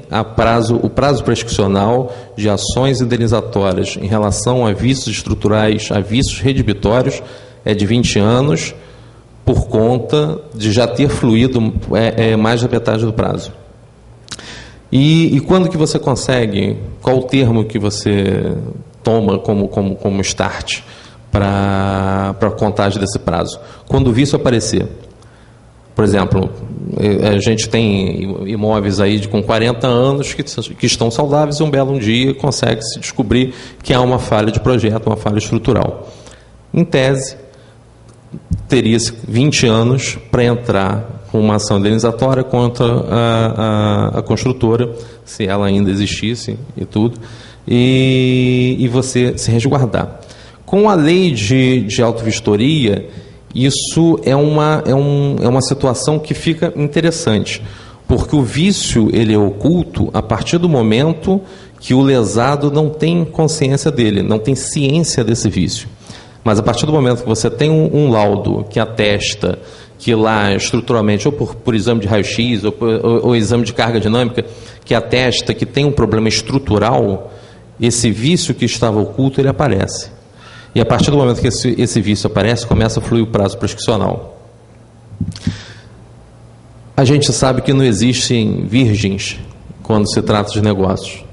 tem o prazo prescricional de ações indenizatórias em relação a vícios estruturais, a vícios redibitórios, é de 20 anos, por conta de já ter fluído mais da metade do prazo. E quando que você consegue, qual o termo que você toma como start para a contagem desse prazo? Quando o vício aparecer. Por exemplo, a gente tem imóveis aí com 40 anos que estão saudáveis e um belo dia consegue-se descobrir que há uma falha de projeto, uma falha estrutural. Em tese, teria 20 anos para entrar com uma ação indenizatória contra a construtora, se ela ainda existisse e tudo, e você se resguardar. Com a lei de autovistoria, isso é uma situação que fica interessante, porque o vício ele é oculto a partir do momento que o lesado não tem consciência dele, não tem ciência desse vício. Mas a partir do momento que você tem um laudo que atesta que lá estruturalmente, ou por exame de raio-x, ou exame de carga dinâmica, que atesta que tem um problema estrutural, esse vício que estava oculto, ele aparece. E a partir do momento que esse vício aparece, começa a fluir o prazo prescricional. A gente sabe que não existem virgens quando se trata de negócios.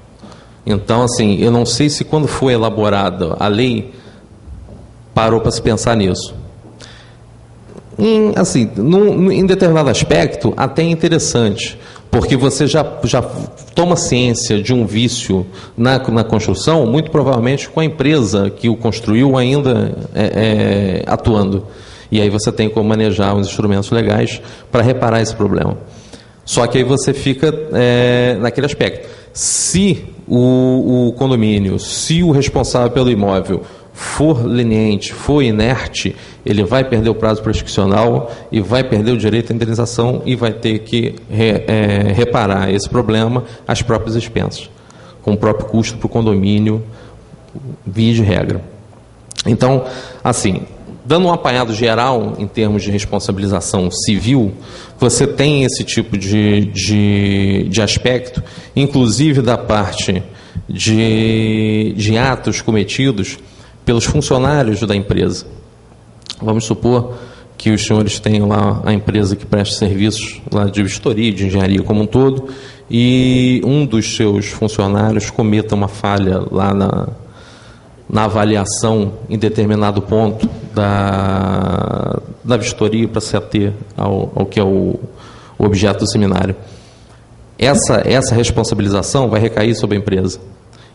Então, assim, eu não sei se quando foi elaborada a parou para se pensar nisso. Em determinado aspecto, até é interessante, porque você já toma ciência de um vício na construção, muito provavelmente com a empresa que o construiu ainda atuando. E aí você tem como manejar os instrumentos legais para reparar esse problema. Só que aí você fica naquele aspecto. Se o condomínio, se o responsável pelo imóvel for leniente, for inerte, ele vai perder o prazo prescricional e vai perder o direito à indenização e vai ter que reparar esse problema às próprias expensas, com o próprio custo para o condomínio, via de regra. Então, assim, dando um apanhado geral em termos de responsabilização civil, você tem esse tipo de aspecto, inclusive da parte de atos cometidos pelos funcionários da empresa. Vamos supor que os senhores tenham lá a empresa que presta serviços lá de vistoria, de engenharia como um todo, e um dos seus funcionários cometa uma falha lá na avaliação em determinado ponto da vistoria para se ater ao que é o objeto do seminário. Essa responsabilização vai recair sobre a empresa,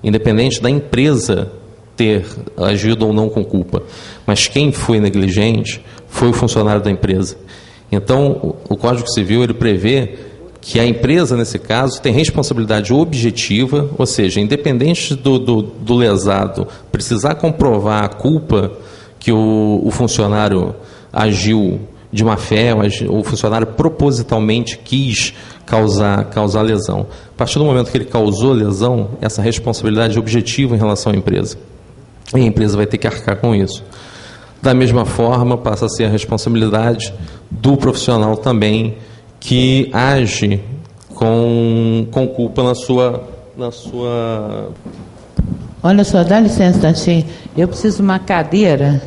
independente da empresa ter agido ou não com culpa, mas quem foi negligente foi o funcionário da empresa. Então, o Código Civil ele prevê que a empresa, nesse caso, tem responsabilidade objetiva, ou seja, independente do lesado precisar comprovar a culpa que o funcionário agiu de má fé, o funcionário propositalmente quis causar lesão. A partir do momento que ele causou lesão, essa responsabilidade é objetiva em relação à empresa. E a empresa vai ter que arcar com isso. Da mesma forma, passa a ser a responsabilidade do profissional também que age com culpa na sua... Olha só, dá licença, Tantinho. Eu preciso de uma cadeira.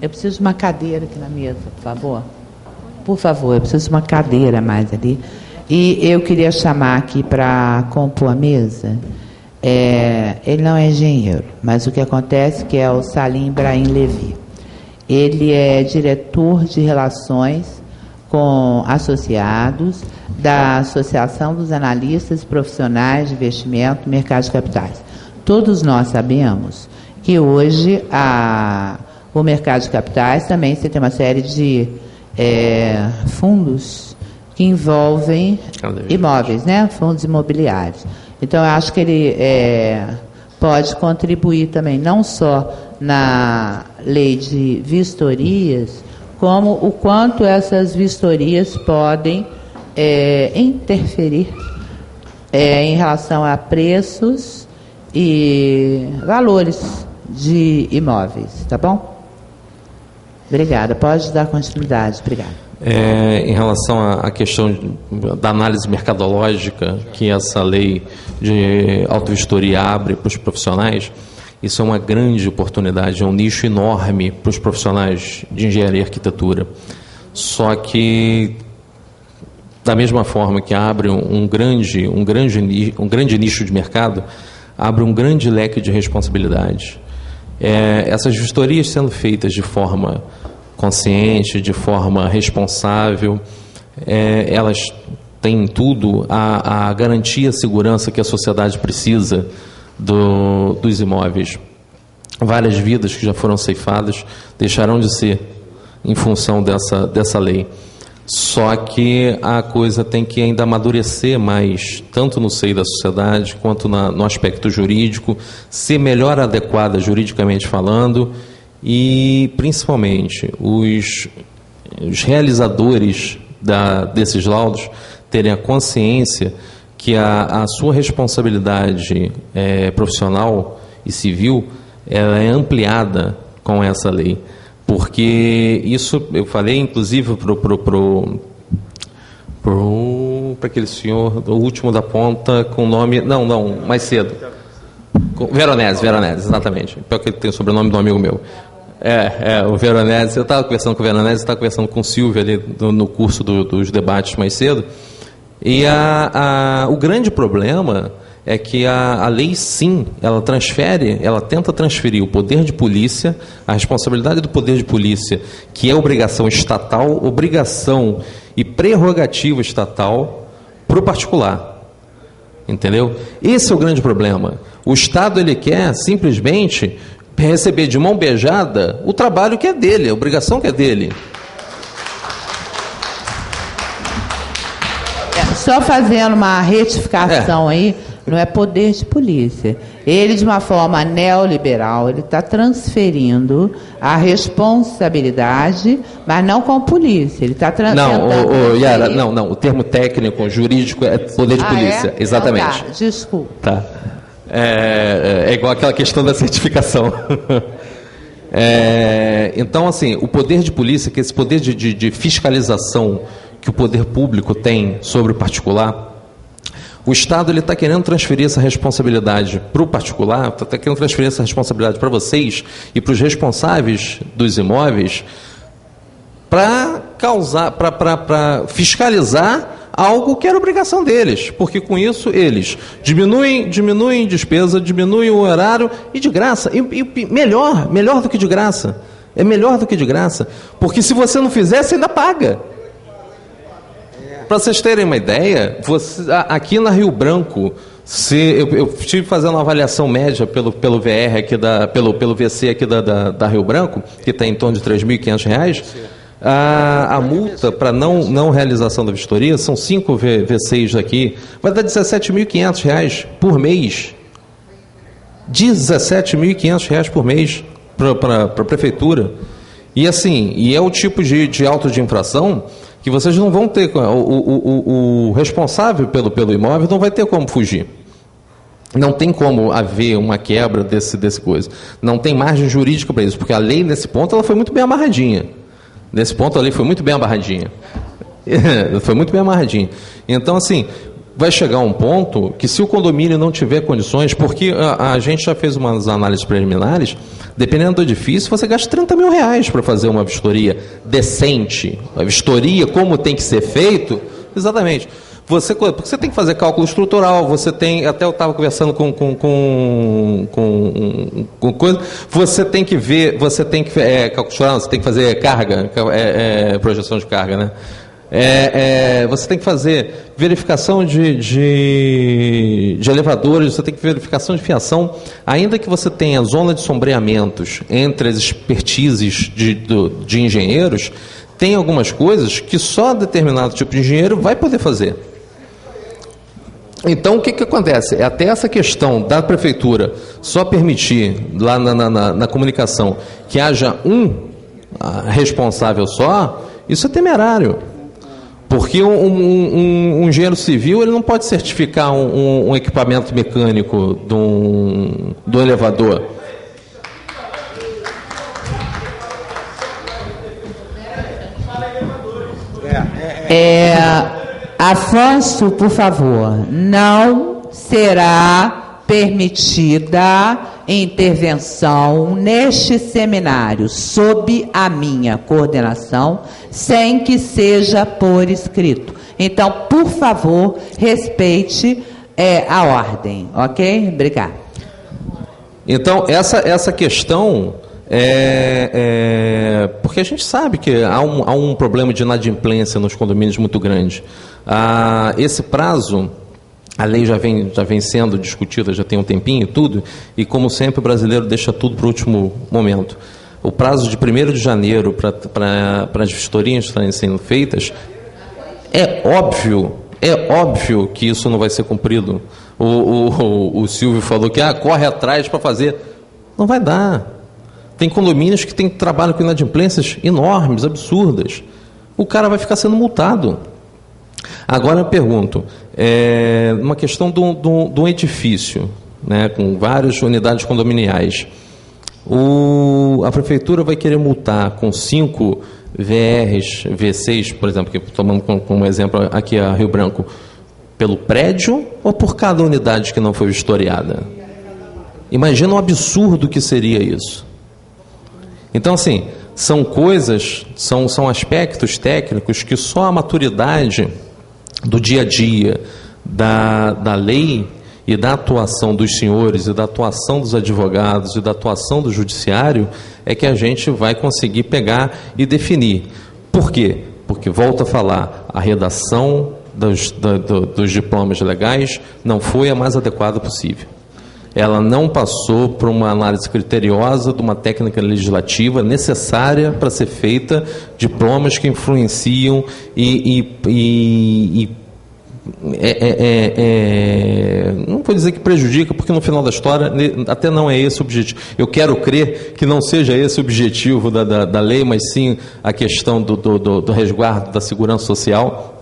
Aqui na mesa, por favor. Por favor, eu preciso de uma cadeira a mais ali. E eu queria chamar aqui para compor a mesa. Ele não é engenheiro, mas o que acontece é que é o Salim Ibrahim Levi. Ele é diretor de relações com associados da Associação dos Analistas Profissionais de Investimento no Mercado de Capitais. Todos nós sabemos que hoje o mercado de capitais também você tem uma série de fundos que envolvem imóveis, né? Fundos imobiliários. Então, eu acho que ele pode contribuir também, não só na lei de vistorias, como o quanto essas vistorias podem interferir em relação a preços e valores de imóveis, tá bom? Obrigada. Pode dar continuidade. Obrigada. Em relação à questão da análise mercadológica que essa lei de auto-vistoria abre para os profissionais, isso é uma grande oportunidade, é um nicho enorme para os profissionais de engenharia e arquitetura. Só que, da mesma forma que abre um grande nicho de mercado, abre um grande leque de responsabilidades. Essas vistorias sendo feitas de forma consciente, de forma responsável, elas têm tudo a garantia e a segurança que a sociedade precisa dos imóveis. Várias vidas que já foram ceifadas deixarão de ser em função dessa lei. Só que a coisa tem que ainda amadurecer mais, tanto no seio da sociedade, quanto no aspecto jurídico, ser melhor adequada juridicamente falando, e, principalmente, os realizadores desses laudos terem a consciência que a sua responsabilidade profissional e civil ela é ampliada com essa lei. Porque isso, eu falei, inclusive, para aquele senhor, o último da ponta, com o nome... Não, mais cedo. Veronese, exatamente. Pior que ele tem o sobrenome do amigo meu. O Veronese. Eu estava conversando com o Veronese, estava conversando com o Silvio ali no curso dos debates mais cedo. E o grande problema é que a lei, sim, ela tenta transferir o poder de polícia, a responsabilidade do poder de polícia, que é obrigação estatal, obrigação e prerrogativa estatal, para o particular. Entendeu? Esse é o grande problema. O Estado, ele quer simplesmente receber de mão beijada o trabalho que é dele, a obrigação que é dele. Só fazendo uma retificação aí, não é poder de polícia. Ele, de uma forma neoliberal, ele está transferindo a responsabilidade, mas não com a polícia. Ele está transferindo... Yara, não. O termo técnico, jurídico, é poder de polícia. Exatamente. Então, tá, desculpa. Tá. É igual aquela questão da certificação. Então, assim, o poder de polícia, que esse poder de fiscalização que o poder público tem sobre o particular, o Estado está querendo transferir essa responsabilidade para o particular, está querendo transferir essa responsabilidade para vocês e para os responsáveis dos imóveis, para fiscalizar algo que era obrigação deles, porque com isso eles diminuem despesa, diminuem o horário e de graça, e melhor do que de graça, é melhor do que de graça, porque se você não fizer, você ainda paga. Para vocês terem uma ideia, aqui na Rio Branco, eu estive fazendo uma avaliação média pelo VR aqui pelo VC aqui da Rio Branco, que está em torno de R$ 3.500. A multa para não realização da vistoria, são 5 V6 aqui, vai dar R$ 17.500 por mês. R$ 17.500 por mês para a prefeitura. E assim, é o tipo de auto de infração que vocês não vão ter, o responsável pelo imóvel não vai ter como fugir. Não tem como haver uma quebra desse coisa. Não tem margem jurídica para isso, porque a lei, nesse ponto, ela foi muito bem amarradinha. Nesse ponto, a lei foi muito bem amarradinha. Foi muito bem amarradinha. Então, assim, vai chegar um ponto que, se o condomínio não tiver condições, porque a gente já fez umas análises preliminares, dependendo do edifício, você gasta R$ 30 mil para fazer uma vistoria decente. A vistoria, como tem que ser feito, exatamente. Porque você tem que fazer cálculo estrutural, você tem, até eu estava conversando com coisa, você tem que ver, calcular, você tem que fazer carga, projeção de carga, né? Você tem que fazer verificação de elevadores, você tem que verificação de fiação, ainda que você tenha zona de sombreamentos entre as expertises de engenheiros, tem algumas coisas que só determinado tipo de engenheiro vai poder fazer. Então, o que acontece? Até essa questão da prefeitura só permitir, lá na comunicação, que haja um responsável só, isso é temerário. Porque um engenheiro civil, ele não pode certificar um equipamento mecânico do elevador. Afonso, por favor, não será permitida intervenção neste seminário sob a minha coordenação, sem que seja por escrito. Então, por favor, respeite a ordem, ok? Obrigada. Então, essa questão porque a gente sabe que há um problema de inadimplência nos condomínios muito grande. Esse prazo, a lei já vem sendo discutida, já tem um tempinho e tudo, e como sempre o brasileiro deixa tudo para o último momento. O prazo de 1º de janeiro para as vistorias estarem sendo feitas, é óbvio que isso não vai ser cumprido. O Silvio falou que corre atrás para fazer. Não vai dar. Tem condomínios que trabalham com inadimplências enormes, absurdas. O cara vai ficar sendo multado. Agora eu pergunto, uma questão de um edifício, né, com várias unidades condominiais. A prefeitura vai querer multar com 5 VRs, V6, por exemplo, que tomando como exemplo aqui a Rio Branco, pelo prédio ou por cada unidade que não foi vistoriada? Imagina o absurdo que seria isso. Então, assim, são coisas, são aspectos técnicos que só a maturidade do dia a dia, da lei e da atuação dos senhores e da atuação dos advogados e da atuação do judiciário é que a gente vai conseguir pegar e definir. Por quê? Porque, volto a falar, a redação dos diplomas legais não foi a mais adequada possível. Ela não passou por uma análise criteriosa de uma técnica legislativa necessária para ser feita, diplomas que influenciam não vou dizer que prejudica, porque no final da história até não é esse o objetivo. Eu quero crer que não seja esse o objetivo da lei, mas sim a questão do resguardo da segurança social.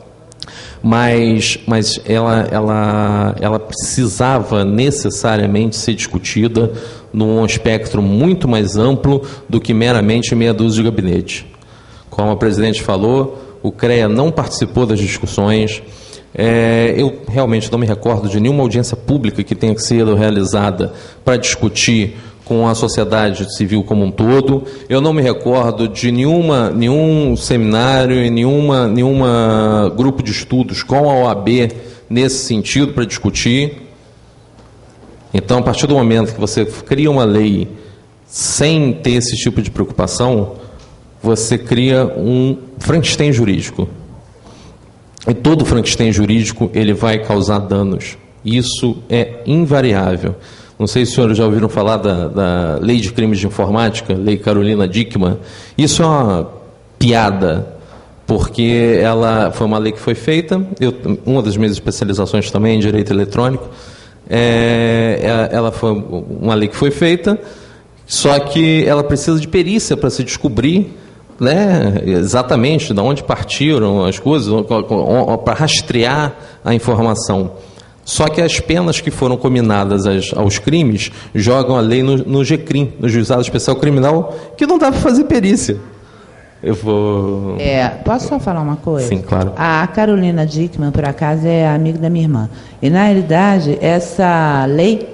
Mas ela precisava necessariamente ser discutida num espectro muito mais amplo do que meramente meia dúzia de gabinete. Como a presidente falou, o CREA não participou das discussões. Eu realmente não me recordo de nenhuma audiência pública que tenha sido realizada para discutir com a sociedade civil como um todo. Eu não me recordo de nenhum seminário e nenhuma grupo de estudos com a OAB nesse sentido para discutir. Então, a partir do momento que você cria uma lei sem ter esse tipo de preocupação, você cria um Frankenstein jurídico. E todo Frankenstein jurídico ele vai causar danos. Isso é invariável. Não sei se os senhores já ouviram falar da Lei de Crimes de Informática, Lei Carolina Dickmann. Isso é uma piada, porque ela foi uma lei que foi feita, uma das minhas especializações também é em Direito Eletrônico, ela foi uma lei que foi feita, só que ela precisa de perícia para se descobrir, né, exatamente de onde partiram as coisas, para rastrear a informação. Só que as penas que foram cominadas aos crimes jogam a lei no GCRIM, no Juizado Especial Criminal, que não dá para fazer perícia. Eu vou... Posso só falar uma coisa? Sim, claro. A Carolina Dickmann, por acaso, é amiga da minha irmã. E, na realidade, essa lei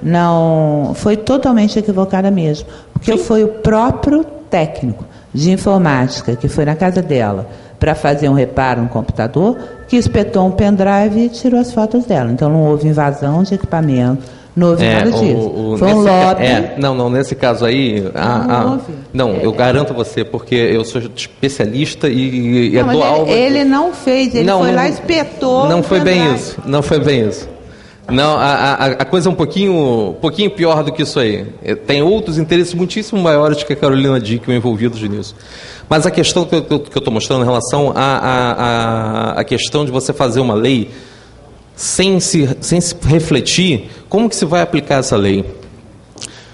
não foi totalmente equivocada mesmo. Porque foi o próprio técnico de informática, que foi na casa dela, para fazer um reparo no computador, que espetou um pendrive e tirou as fotos dela. Então, não houve invasão de equipamento, não houve nada disso. Foi um lobby. Não, nesse caso aí... Não houve. Não, eu garanto você, porque eu sou especialista e não, do alvo... Ele não fez, ele foi lá e espetou. Não foi bem isso, não foi bem isso. Não, a coisa é um pouquinho pior do que isso aí. Tem outros interesses muitíssimo maiores que a Carolina Dickmann envolvidos nisso. Mas a questão que eu estou mostrando em relação à questão de você fazer uma lei sem se refletir, como que se vai aplicar essa lei?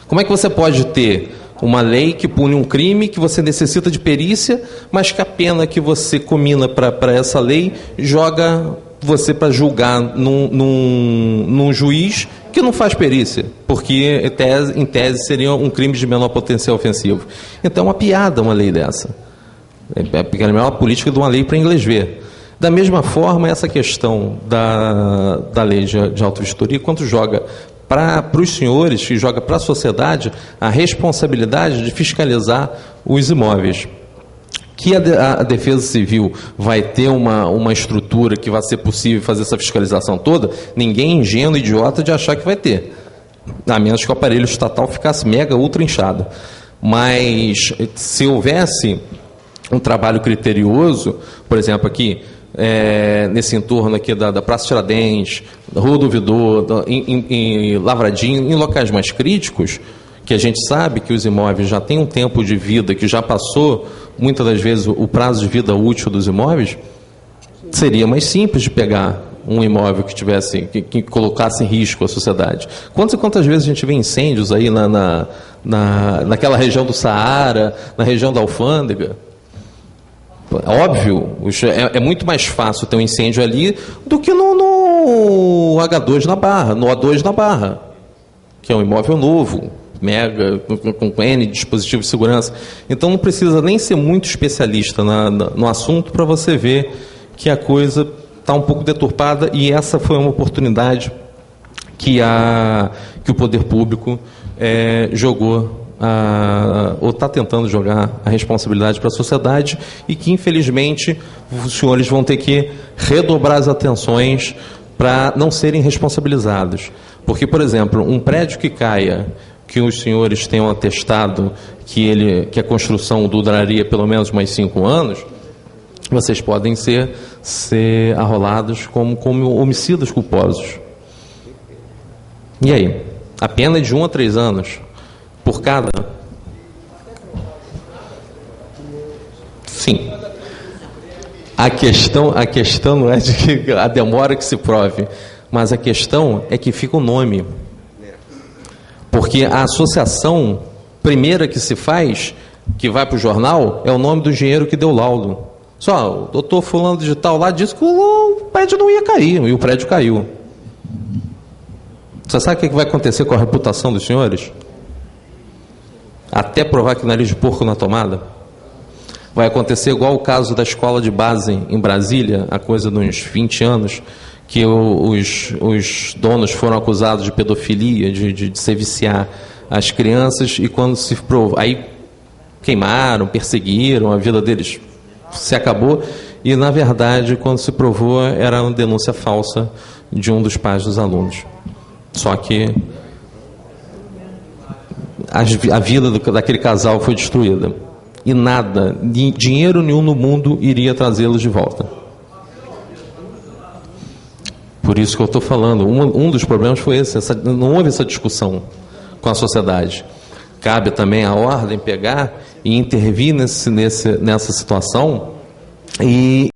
Como é que você pode ter uma lei que pune um crime, que você necessita de perícia, mas que a pena que você comina para essa lei joga você para julgar num juiz que não faz perícia, porque em tese seria um crime de menor potencial ofensivo. Então é uma piada uma lei dessa. É a melhor política de uma lei para inglês ver. Da mesma forma, essa questão da lei de auto-vistoria, quanto joga para os senhores e joga para a sociedade a responsabilidade de fiscalizar os imóveis. Que a Defesa Civil vai ter uma estrutura que vai ser possível fazer essa fiscalização toda, ninguém é ingênuo, idiota de achar que vai ter, a menos que o aparelho estatal ficasse mega, ultra inchado. Mas se houvesse um trabalho criterioso, por exemplo, aqui, nesse entorno aqui da Praça Tiradentes, Rua do Ouvidor, em Lavradinho, em locais mais críticos, que a gente sabe que os imóveis já têm um tempo de vida, que já passou, muitas das vezes, o prazo de vida útil dos imóveis, seria mais simples de pegar um imóvel que tivesse, que colocasse em risco a sociedade. Quantas e quantas vezes a gente vê incêndios aí naquela região do Saara, na região da Alfândega? Óbvio, é muito mais fácil ter um incêndio ali do que no H2 na Barra, no O2 na Barra, que é um imóvel novo, mega, com N dispositivos de segurança. Então não precisa nem ser muito especialista no assunto para você ver que a coisa está um pouco deturpada, e essa foi uma oportunidade que o poder público jogou, ou está tentando jogar a responsabilidade para a sociedade, e que infelizmente os senhores vão ter que redobrar as atenções para não serem responsabilizados. Porque, por exemplo, um prédio que caia, que os senhores tenham atestado que a construção duraria pelo menos mais 5 anos, vocês podem ser arrolados como homicidas culposos. E aí? A pena é de 1 a 3 anos por cada? Sim. A questão não é de que a demora que se prove, mas a questão é que fica o nome. Porque a associação primeira que se faz, que vai para o jornal, é o nome do engenheiro que deu o laudo. Só, o doutor fulano de tal lá disse que o prédio não ia cair, e o prédio caiu. Você sabe o que vai acontecer com a reputação dos senhores? Até provar que nariz de porco na tomada? Vai acontecer igual o caso da escola de base em Brasília, há coisa de uns 20 anos, que os donos foram acusados de pedofilia, de se viciar as crianças, e quando se provou, aí queimaram, perseguiram, a vida deles se acabou, e na verdade, quando se provou, era uma denúncia falsa de um dos pais dos alunos. Só que a vida daquele casal foi destruída, e nada, dinheiro nenhum no mundo iria trazê-los de volta. Por isso que eu estou falando, um dos problemas foi esse, não houve essa discussão com a sociedade. Cabe também à ordem pegar e intervir nessa situação e